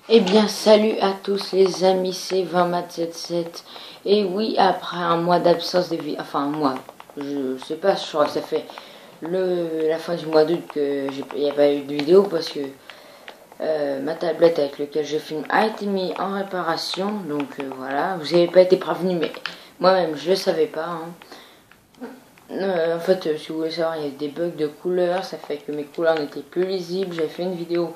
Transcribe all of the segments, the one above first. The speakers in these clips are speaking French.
Eh bien, salut à tous les amis, c'est 20mat77. Et oui, après un mois d'absence des vidéos, enfin un mois, je sais pas, je crois que ça fait la fin du mois d'août que il n'y a pas eu de vidéo parce que ma tablette avec laquelle je filme a été mise en réparation. Donc voilà, vous n'avez pas été prévenu, mais moi-même je ne savais pas. En fait, si vous voulez savoir, il y a des bugs de couleurs, ça fait que mes couleurs n'étaient plus lisibles. J'avais fait une vidéo.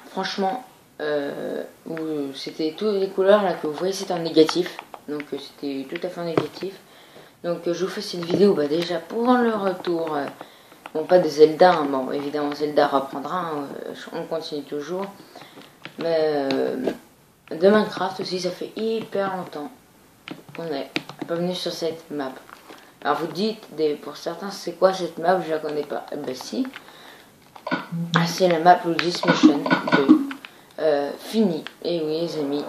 Franchement, où c'était toutes les couleurs là que vous voyez, c'était en négatif. Donc c'était tout à fait en négatif. Donc je vous fais cette vidéo déjà pour le retour. Bon, pas de Zelda, hein, bon évidemment Zelda reprendra, hein, on continue toujours. Mais de Minecraft aussi, ça fait hyper longtemps qu'on n'est pas venu sur cette map. Alors vous dites, pour certains, c'est quoi cette map? Je la connais pas. Ben si, c'est la map Luigi's Mansion 2. Fini. Et oui les amis,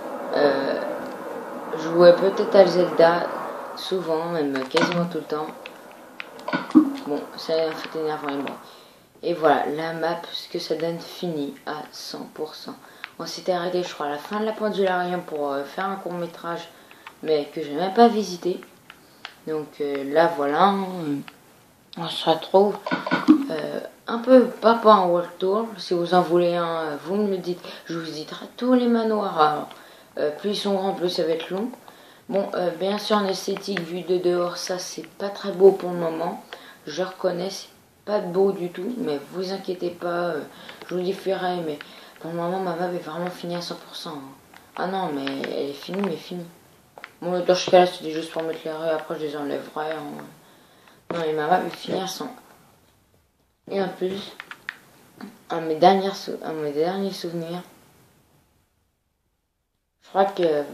je jouais peut-être à Zelda souvent, même quasiment tout le temps. Bon, c'est un fait énervant et bon. Et voilà, la map, ce que ça donne, fini à 100%. On s'était arrêté, je crois, à la fin de la Pendularium pour faire un court métrage, mais que je n'ai même pas visité. Donc là, voilà, on se retrouve un peu, pas pour un world tour. Si vous en voulez un, vous me le dites. Je vous citerai tous les manoirs. Alors, plus ils sont grands, plus ça va être long. Bon, bien sûr, en esthétique, vue de dehors, ça, c'est pas très beau pour le moment. Je reconnais, c'est pas beau du tout. Mais vous inquiétez pas, je vous le ferai. Mais pour le moment, ma map est vraiment finie à 100%. Hein. Ah non, mais elle est finie, mais finie. Bon, dans ce cas-là, c'était juste pour mettre les rues. Après, je les enlèverai. Hein. Non, mais ma map est finie à 100. Et en plus, à mes derniers souvenirs, je crois que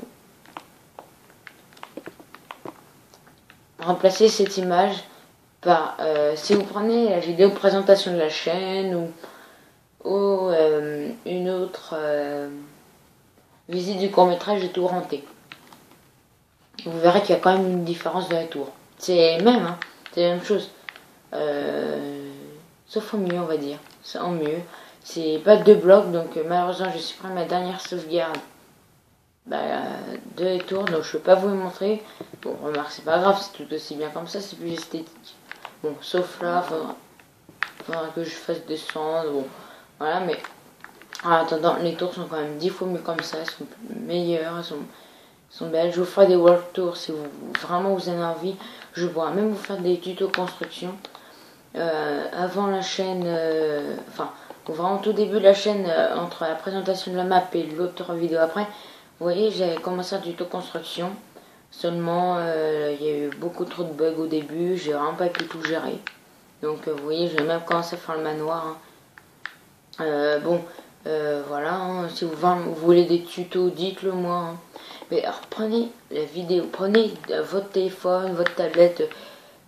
remplacer cette image par, si vous prenez la vidéo présentation de la chaîne ou une autre visite du court-métrage de Tour hanté, vous verrez qu'il y a quand même une différence de la tour. C'est même, hein, c'est la même chose. Sauf en mieux, on va dire. C'est en mieux. C'est pas deux blocs, donc malheureusement, je supprime ma dernière sauvegarde de les tours, donc je peux pas vous le montrer. Bon, remarque, c'est pas grave, c'est tout aussi bien comme ça, c'est plus esthétique. Bon, sauf là, faudra que je fasse descendre. Bon, voilà, mais en attendant, les tours sont quand même 10 fois mieux comme ça, elles sont meilleures, elles sont belles. Je vous ferai des world tours si vous vraiment vous avez envie. Je pourrais même vous faire des tutos construction. Avant la chaîne, enfin, vraiment tout début de la chaîne, entre la présentation de la map et l'autre vidéo après, vous voyez, j'avais commencé un tuto construction. Seulement, il y a eu beaucoup trop de bugs au début, j'ai vraiment pas pu tout gérer. Donc, vous voyez, j'ai même commencé à faire le manoir. Hein. Bon, voilà, hein, si vous voulez des tutos, dites-le moi. Hein. Mais alors, prenez la vidéo, prenez votre téléphone, votre tablette,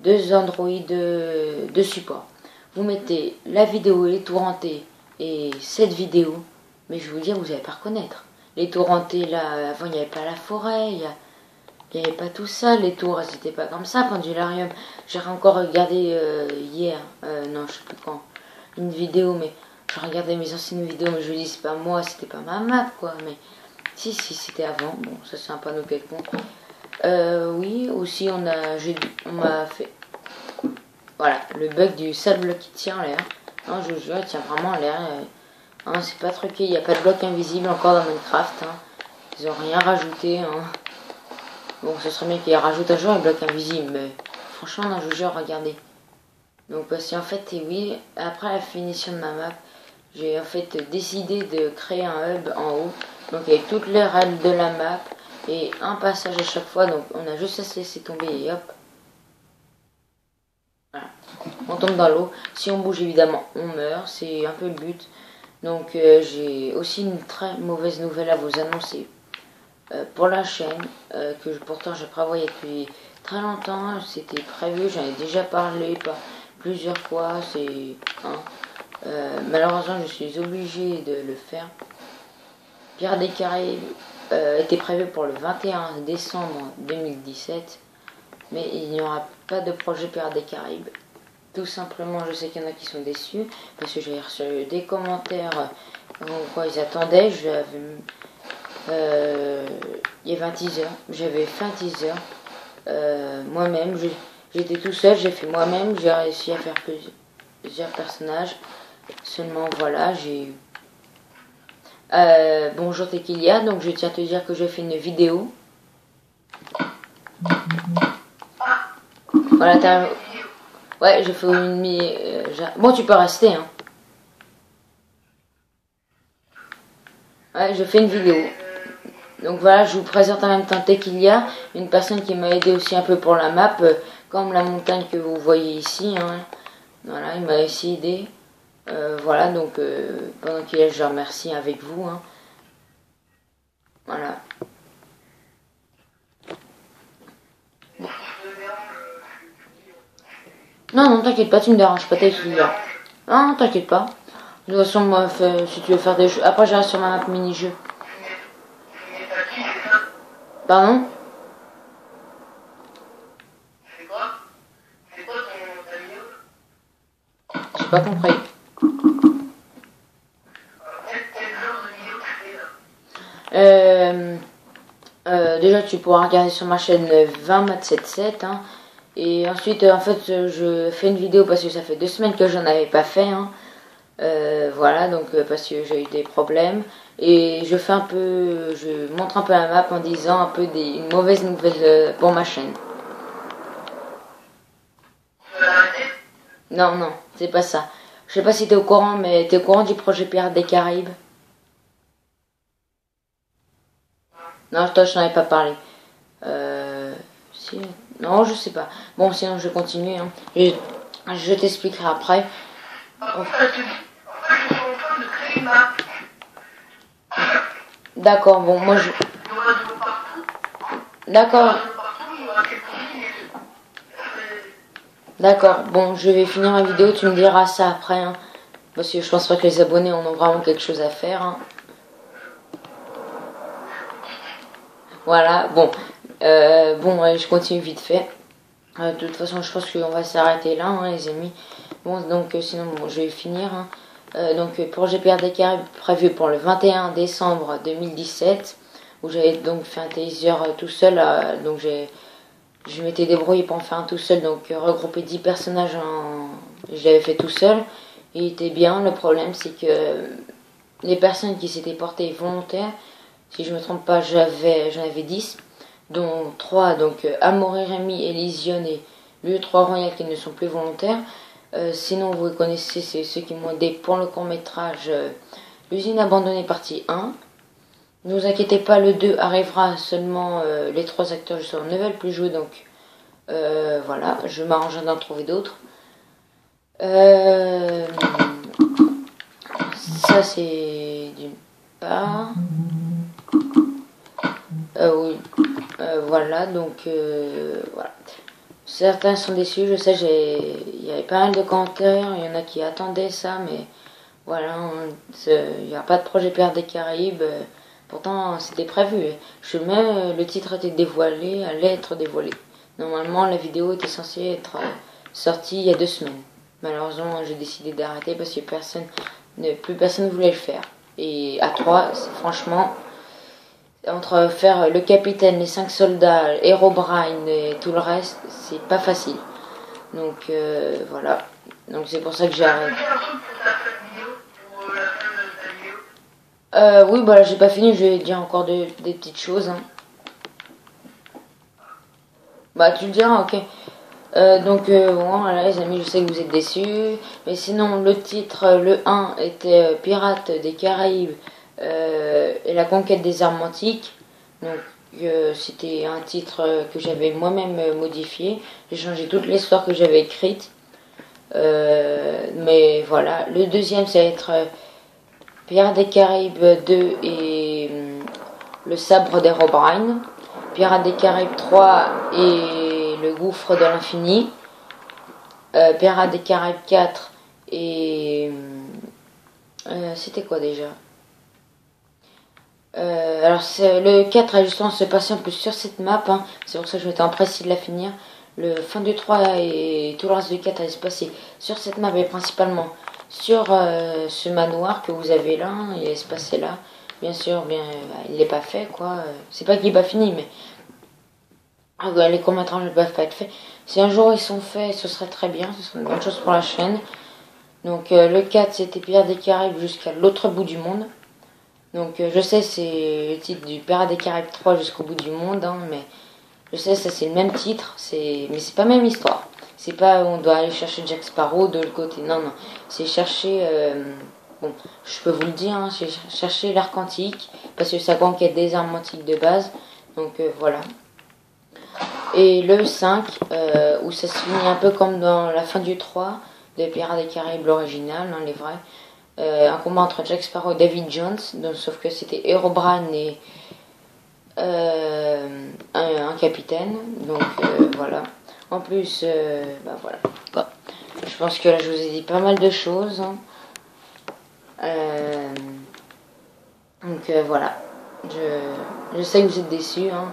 deux Android de support. Vous mettez la vidéo, les tours hantés et cette vidéo, mais je vais vous dire, vous n'allez pas reconnaître. Les tours hantés, là, avant, il n'y avait pas la forêt, il n'y avait pas tout ça, les tours, elles n'étaient pas comme ça, Pendularium. J'ai encore regardé hier, non, je sais plus quand, une vidéo, mais je regardais mes anciennes vidéos, mais je me dis, c'est pas moi, c'était pas ma map, quoi, mais si, c'était avant, bon, ça c'est un panneau quelconque. Oui, aussi, on m'a fait, voilà, le bug du sable qui tient en l'air. Non, je vous jure, il tient vraiment en l'air. Hein, c'est pas truqué, il n'y a pas de bloc invisible encore dans Minecraft. Hein. Ils ont rien rajouté. Hein. Bon, ce serait bien qu'ils rajoutent un jour un bloc invisible, mais franchement, non, je vous jure, regardez. Donc, si en fait, et oui, après la finition de ma map, j'ai en fait décidé de créer un hub en haut. Donc, avec toutes les règles de la map et un passage à chaque fois. Donc, on a juste à se laisser tomber et hop. Voilà. On tombe dans l'eau. Si on bouge, évidemment, on meurt. C'est un peu le but. Donc, j'ai aussi une très mauvaise nouvelle à vous annoncer. Pour la chaîne, que pourtant je prévoyais depuis très longtemps, c'était prévu, j'en ai déjà parlé plusieurs fois, malheureusement je suis obligée de le faire. Pirates des Caraïbes était prévu pour le 21 décembre 2017, mais il n'y aura pas de projet Pirates des Caraïbes. tout simplement, je sais qu'il y en a qui sont déçus parce que j'ai reçu des commentaires quoi ils attendaient. Il y avait un teaser, j'avais fait un teaser moi-même. J'étais tout seul, j'ai fait moi-même, j'ai réussi à faire plusieurs personnages. Seulement voilà, j'ai eu. Bonjour Tequilia, donc je tiens à te dire que j'ai fait une vidéo. Voilà, t'as. Ouais, j'ai fait une. Bon, tu peux rester, hein. Ouais, je fais une vidéo. Donc voilà, je vous présente en même temps Tequilia, une personne qui m'a aidé aussi un peu pour la map, comme la montagne que vous voyez ici. Hein. Voilà, il m'a aussi aidé. Voilà, donc pendant qu'il est, je le remercie avec vous. Hein. Voilà. Bon. Non, non, t'inquiète pas, tu me déranges pas, Tequilia. Non, t'inquiète pas. De toute façon, moi, si tu veux faire des jeux. Après, j'irai sur ma map mini-jeu. Pardon? J'ai pas compris. Déjà, tu pourras regarder sur ma chaîne 20mat77. Hein. Et ensuite, en fait, je fais une vidéo parce que ça fait 2 semaines que j'en avais pas fait. Hein. Voilà, donc parce que j'ai eu des problèmes. Et je fais un peu, je montre un peu la map en disant un peu une mauvaise nouvelle pour ma chaîne. Non, non, c'est pas ça. Je sais pas si t'es au courant, mais t'es au courant du projet Pirates des Caraïbes? Non, toi, je t'en ai pas parlé. Si... Non, je sais pas. Bon, sinon, je vais continuer. Hein. Je t'expliquerai après. D'accord, bon, moi je... D'accord. D'accord, bon, je vais finir ma vidéo, tu me diras ça après. Hein. Parce que je pense pas que les abonnés en ont vraiment quelque chose à faire. Hein. Voilà, bon. Bon, je continue vite fait. De toute façon, je pense qu'on va s'arrêter là, hein, les amis. Bon, donc sinon, bon, je vais finir. Hein. Donc pour GPR des Caraïbes, prévu pour le 21 décembre 2017, où j'avais donc fait un teaser tout seul. Donc je m'étais débrouillé pour en faire un tout seul, donc regrouper 10 personnages, je l'avais fait tout seul. Il était bien. Le problème, c'est que les personnes qui s'étaient portées volontaires, si je me trompe pas, j'en avais 10, dont 3, donc Amaury, Rémi, Elysion et l'U3 Royal qui ne sont plus volontaires. Sinon, vous connaissez, c'est ceux qui m'ont aidé pour le court-métrage Usine abandonnée partie 1. Ne vous inquiétez pas, le 2 arrivera, seulement les 3 acteurs justement ne veulent plus jouer, donc voilà, je m'arrange d'en trouver d'autres. Ça c'est d'une part. Oui, voilà, donc voilà. Certains sont déçus, je sais, il y avait pas mal de commentaires, il y en a qui attendaient ça, mais voilà, il n'y a pas de projet Pirates des Caraïbes, pourtant c'était prévu. Le titre était dévoilé, allait être dévoilé. Normalement, la vidéo était censée être sortie il y a 2 semaines. Malheureusement, j'ai décidé d'arrêter parce que plus personne ne voulait le faire. Et à 3, franchement, entre faire le capitaine, les 5 soldats, Herobrine et tout le reste, c'est pas facile. Donc voilà. Donc c'est pour ça que j'ai arrêté. Oui, bah là j'ai pas fini, je vais dire encore des petites choses. Hein. Bah tu le diras, ok. Donc bon, voilà les amis, je sais que vous êtes déçus. Mais sinon, le titre, le 1 était Pirates des Caraïbes et la conquête des armes antiques. Donc c'était un titre que j'avais moi-même modifié. J'ai changé toute l'histoire que j'avais écrite. Mais voilà, le deuxième ça va être Pirates des Caraïbes 2 et le sabre d'Herobrine. Pirates des Caraïbes 3 et le gouffre de l'infini. Pirates des Caraïbes 4 et... c'était quoi déjà? Alors le 4 a justement se passer en plus sur cette map, hein. C'est pour ça que je m'étais empressé de la finir. le fin du 3 et tout le reste du 4 allait se passer sur cette map et principalement sur ce manoir que vous avez là, il allait se passer là. Bien sûr, il n'est pas fait quoi. C'est pas qu'il n'est pas fini, mais les courts-métrages ne peuvent pas être faits. Si un jour ils sont faits, ce serait très bien, ce serait une bonne chose pour la chaîne. Donc le 4 c'était Pirates des Caraïbes jusqu'à l'autre bout du monde. Donc je sais c'est le titre du Pirates des Caraïbes 3 jusqu'au bout du monde, hein, mais je sais ça c'est le même titre, mais c'est pas la même histoire. C'est pas on doit aller chercher Jack Sparrow de l'autre côté, non, c'est chercher, bon je peux vous le dire, hein, c'est chercher l'arc antique, parce que ça conquête des armes antiques de base, donc voilà. Et le 5, où ça se finit un peu comme dans la fin du 3 de Pirates des Caraïbes, l'original, hein, les vrais. Un combat entre Jack Sparrow et David Jones, donc, sauf que c'était Herobrine et un capitaine. Donc voilà. En plus, bah voilà. Bon. Je pense que là je vous ai dit pas mal de choses. Hein. Donc voilà. Je sais que vous êtes déçus. Hein.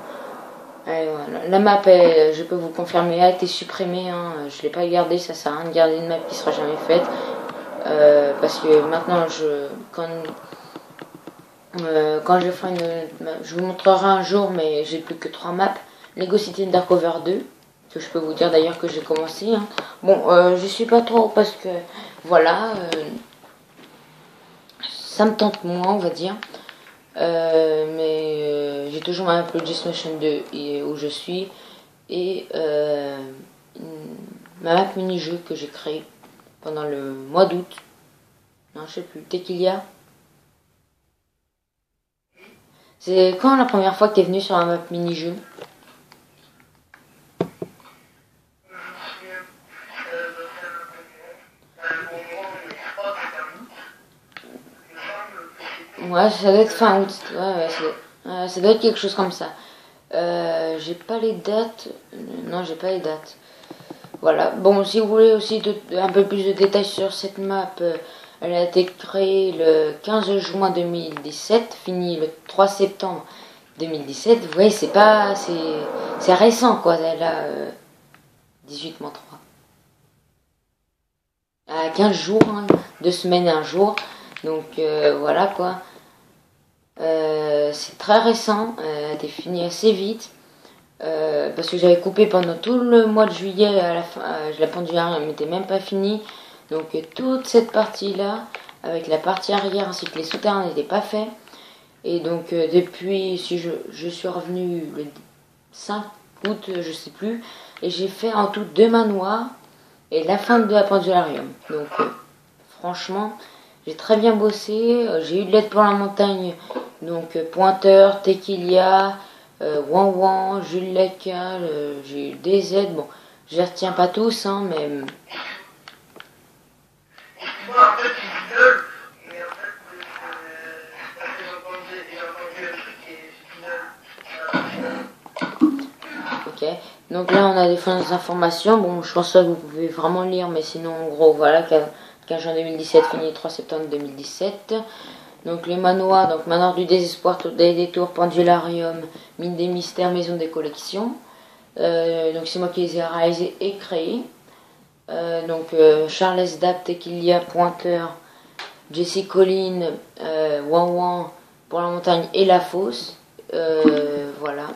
Voilà. La map, je peux vous confirmer, a été supprimée. Hein. Je ne l'ai pas gardée, ça sert à rien de garder une map qui sera jamais faite. Parce que maintenant, quand je ferai je vous montrerai un jour, mais j'ai plus que 3 maps. Lego City Undercover 2, que je peux vous dire d'ailleurs que j'ai commencé. Hein. Bon, je suis pas trop parce que voilà, ça me tente moins, on va dire. Mais j'ai toujours ma Luigi's Mansion 2 où je suis et ma map mini-jeu que j'ai créé pendant le mois d'août. Non, je sais plus. Tequilia. C'est quand la première fois que tu es venu sur la map mini-jeu? Ouais, ça doit être fin août. Ouais, ça doit être quelque chose comme ça. J'ai pas les dates. Non, j'ai pas les dates. Voilà. Bon, si vous voulez aussi un peu plus de détails sur cette map, elle a été créée le 15 juin 2017, finie le 3 septembre 2017. Vous voyez, c'est récent quoi. Elle a 18 moins 3. À 15 jours, hein, 2 semaines et un jour. Donc voilà quoi. C'est très récent, elle a été finie assez vite. Parce que j'avais coupé pendant tout le mois de juillet à la fin, la pendulaire elle n'était même pas finie. Donc toute cette partie là, avec la partie arrière ainsi que les souterrains n'étaient pas faits. Et donc depuis, si je suis revenu le 5 août, je sais plus, et j'ai fait en tout 2 manoirs et la fin de la pendularium. Donc franchement, j'ai très bien bossé, j'ai eu de l'aide pour la montagne, donc Pointeur, Tequilia, Wan Wan, Jules Leca, j'ai eu des aides, bon, je les retiens pas tous, hein, mais... Ok, donc là on a des informations, bon je pense que vous pouvez vraiment lire, mais sinon en gros voilà, 15 juin 2017, fini 3 septembre 2017. Donc les manoirs, donc manoir du désespoir, des détours, pendularium, mine des mystères, maison des collections. Donc c'est moi qui les ai réalisés et créés. Donc Charles Dap, Tequilia, Pointeur, Jessie Collin, Wan Wan pour la montagne et la fosse. Voilà.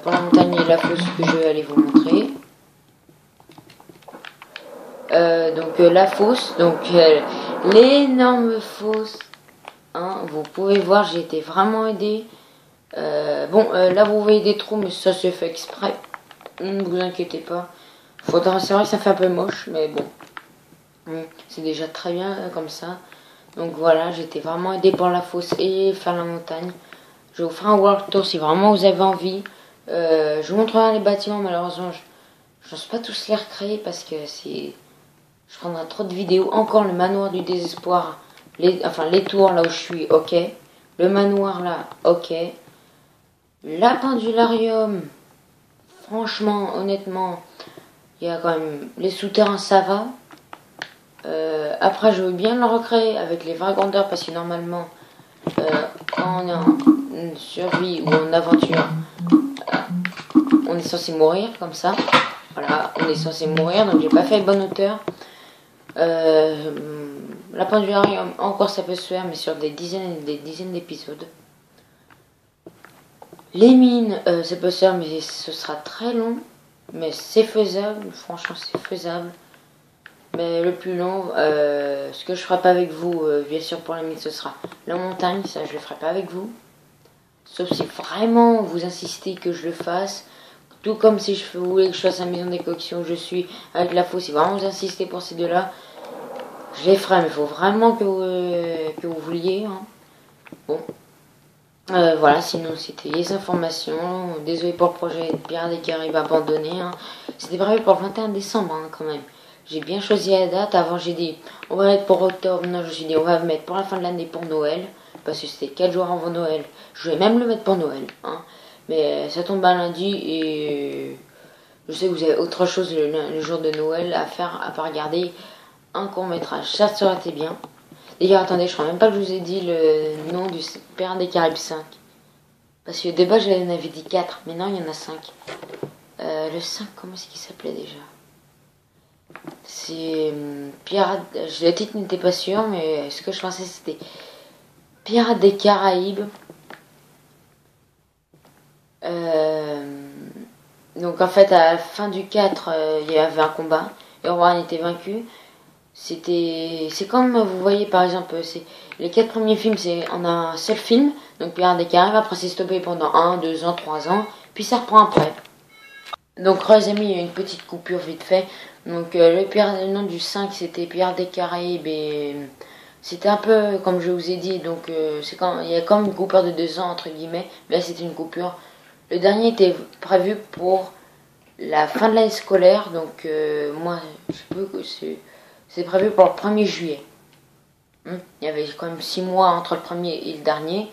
Pour la montagne et la fosse que je vais aller vous montrer. Donc la fosse, donc l'énorme fosse, hein, vous pouvez voir, j'ai été vraiment aidé. Là vous voyez des trous, mais ça se fait exprès, ne vous inquiétez pas. C'est vrai que ça fait un peu moche, mais bon, c'est déjà très bien comme ça. Donc voilà, j'ai été vraiment aidé par la fosse et faire la montagne. Je vous ferai un world tour si vraiment vous avez envie. Je vous montrerai les bâtiments, malheureusement je n'ose pas tous les recréer parce que je prendrai trop de vidéos. Encore le manoir du désespoir, les tours là où je suis, ok. Le manoir là, ok. La pendularium, franchement, honnêtement, il y a quand même les souterrains, ça va. Après, je veux bien le recréer avec les vraies grandeurs parce que normalement, quand on est en survie ou en aventure, on est censé mourir comme ça. Voilà, on est censé mourir, donc j'ai pas fait le bonne hauteur. La pendularium, encore ça peut se faire, mais sur des dizaines et des dizaines d'épisodes. Les mines, ça peut se faire, mais ce sera très long. Mais c'est faisable, franchement c'est faisable. Mais le plus long, ce que je ferai pas avec vous, bien sûr pour les mines, ce sera la montagne, ça je le ferai pas avec vous. Sauf si vraiment vous insistez que je le fasse. Tout comme si je voulais que je fasse la maison des décoction où je suis avec la fausse. Si vraiment vous insistez pour ces deux-là, je les ferai. Mais il faut vraiment que vous vouliez. Hein. Bon. Voilà, sinon c'était les informations. Désolé pour le projet Pirates des Caraïbes abandonné. Hein. C'était prévu pour le 21 décembre hein, quand même. J'ai bien choisi la date. Avant j'ai dit on va mettre pour octobre. Non, je me suis dit on va mettre pour la fin de l'année pour Noël. Parce que c'était 4 jours avant Noël. Je vais même le mettre pour Noël. Hein. Mais ça tombe un lundi et je sais que vous avez autre chose le jour de Noël à faire à part regarder un court métrage. Ça aurait été bien. D'ailleurs, attendez, je crois même pas que je vous ai dit le nom du Pirates des Caraïbes 5. Parce que au début, j'en avais dit 4, mais non, il y en a 5. Le 5, comment est-ce qu'il s'appelait déjà? C'est Pirates. Le titre n'était pas sûr, mais ce que je pensais c'était Pirates des Caraïbes. Donc en fait, à la fin du 4, il y avait un combat. Et Rohan était vaincu. C'est comme vous voyez par exemple, c'est les 4 premiers films, c'est on a un seul film, donc Pirates des Caraïbes, après c'est stoppé pendant 1, 2 ans, 3 ans, puis ça reprend après. Donc les amis, il y a une petite coupure vite fait. Donc le nom du 5 c'était Pirates des Caraïbes et c'était un peu comme je vous ai dit, donc c'est quand il y a comme une coupure de 2 ans entre guillemets, mais là c'était une coupure. Le dernier était prévu pour la fin de l'année scolaire, donc moi je peux que c'est prévu pour le 1er juillet. Il y avait quand même 6 mois entre le premier et le dernier.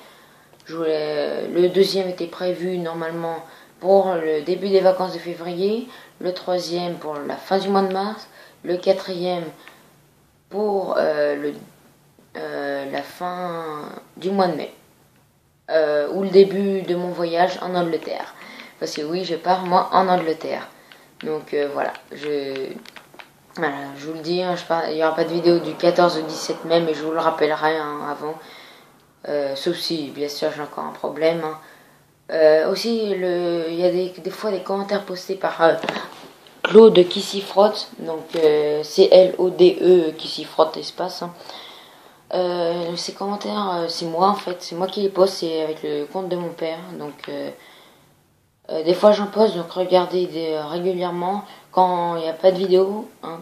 Le deuxième était prévu normalement pour le début des vacances de février, le troisième pour la fin du mois de mars, le quatrième pour la fin du mois de mai, ou le début de mon voyage en Angleterre. Parce que oui, je pars moi en Angleterre. Donc voilà, je vous le dis, hein, il n'y aura pas de vidéo du 14 au 17 mai, mais je vous le rappellerai hein, avant. Sauf si, bien sûr, j'ai encore un problème. Hein. Aussi, il y a des fois des commentaires postés par Claude qui s'y frotte. Donc, C-L-O-D-E qui s'y frotte, espace. Hein. Ces commentaires, c'est moi en fait. C'est moi qui les poste, c'est avec le compte de mon père. Donc, des fois j'en poste, donc regardez régulièrement. Quand il n'y a pas de vidéo, hein,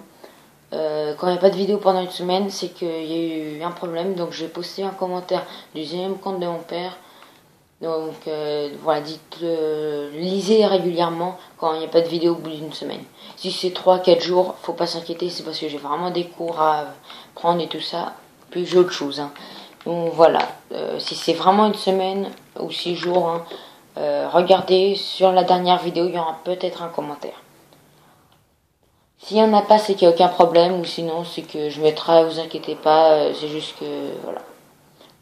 quand il n'y a pas de vidéo pendant une semaine, c'est qu'il y a eu un problème. Donc j'ai posté un commentaire du deuxième compte de mon père. Donc voilà, lisez régulièrement quand il n'y a pas de vidéo au bout d'une semaine. Si c'est 3-4 jours, faut pas s'inquiéter, c'est parce que j'ai vraiment des cours à prendre et tout ça. Puis j'ai autre chose. Hein. Donc voilà, si c'est vraiment une semaine ou 6 jours, hein, regardez sur la dernière vidéo, il y aura peut-être un commentaire. S'il n'y en a pas, c'est qu'il n'y a aucun problème, ou sinon, c'est que je mettrai, vous inquiétez pas, c'est juste que, voilà.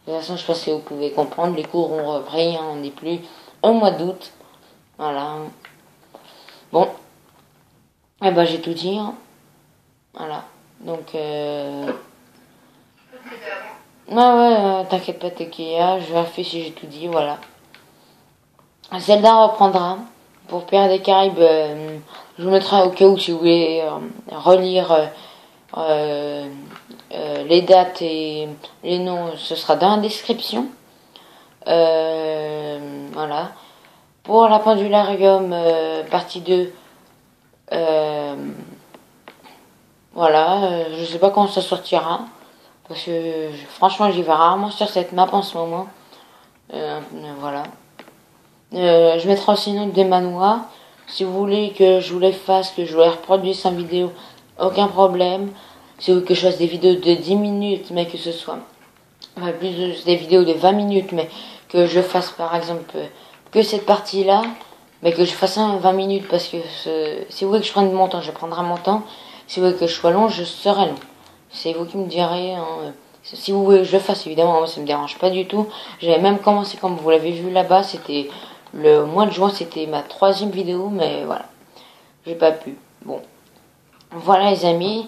De toute façon, je pense que vous pouvez comprendre, les cours ont repris, hein, on n'est plus au mois d'août. Voilà. Bon. Eh ben, j'ai tout dit, hein. Voilà. Donc, ouais, t'inquiète pas, Tekia, je vérifie si j'ai tout dit, voilà. Zelda reprendra. Pour Pirates des Caraïbes, je vous mettrai au cas où si vous voulez relire les dates et les noms, ce sera dans la description. Voilà. Pour la pendularium, partie 2, voilà, je sais pas quand ça sortira. Parce que franchement, j'y vais rarement sur cette map en ce moment. Voilà. Je mettrai aussi une autre des manoirs. Si vous voulez que je vous les fasse, que je vous les reproduise en vidéo, aucun problème. Si vous voulez que je fasse des vidéos de 10 minutes, mais que ce soit plus des vidéos de 20 minutes, mais que je fasse par exemple que cette partie-là, mais que je fasse un 20 minutes, parce que si vous voulez que je prenne mon temps, je prendrai mon temps. Si vous voulez que je sois long, je serai long. C'est vous qui me direz. Hein. Si vous voulez que je le fasse, évidemment, moi ça me dérange pas du tout. J'avais même commencé, comme vous l'avez vu là-bas, c'était Le mois de juin, c'était ma 3e vidéo, mais voilà, j'ai pas pu. Bon, voilà les amis,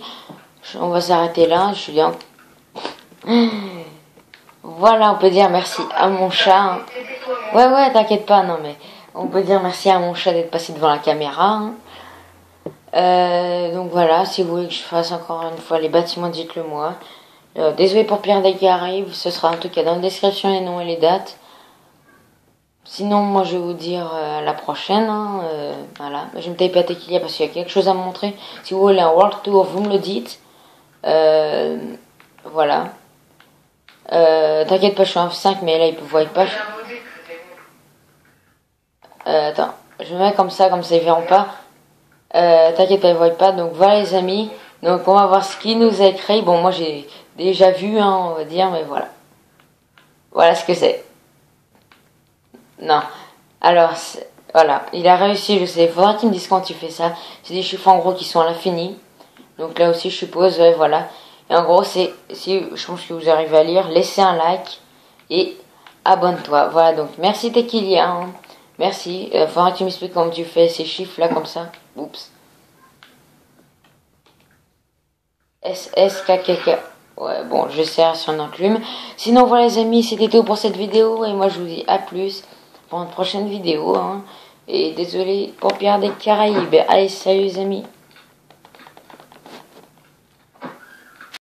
on va s'arrêter là. Je suis bien. Voilà, on peut dire merci à mon chat. Ouais, t'inquiète pas, non mais on peut dire merci à mon chat d'être passé devant la caméra. Donc voilà, si vous voulez que je fasse encore une fois les bâtiments, dites-le moi. Désolé pour Pierre dès qui arrive, ce sera en tout cas dans la description les noms et les dates. Sinon, moi je vais vous dire à la prochaine. Voilà, je vais me taper à Tequilia parce qu'il y a quelque chose à me montrer. Si vous voulez un World Tour, vous me le dites. Voilà. T'inquiète pas, je suis en F5, mais là ils ne voient pas. Attends, je me mets comme ça ils verront pas. T'inquiète pas, ils voient pas. Donc voilà les amis. Donc on va voir ce qu'il nous a écrit. Bon, moi j'ai déjà vu, on va dire, mais voilà. Voilà ce que c'est. Non. Alors, voilà. Il a réussi, je sais. Il faudra qu'il me dise quand tu fais ça. C'est des chiffres en gros qui sont à l'infini. Donc là aussi, je suppose, ouais, voilà. Et en gros, c'est, si je pense que vous arrivez à lire, laissez un like et abonne-toi. Voilà, donc merci Tequilia. Merci. Faudra que tu m'expliques comment tu fais ces chiffres là, comme ça. Oups. SSKKK. Ouais, bon, je sais sur un enclume. Sinon, voilà les amis, c'était tout pour cette vidéo. Et moi, je vous dis à plus pour une prochaine vidéo. Et désolé pour Pierre des Caraïbes. Allez, salut les amis.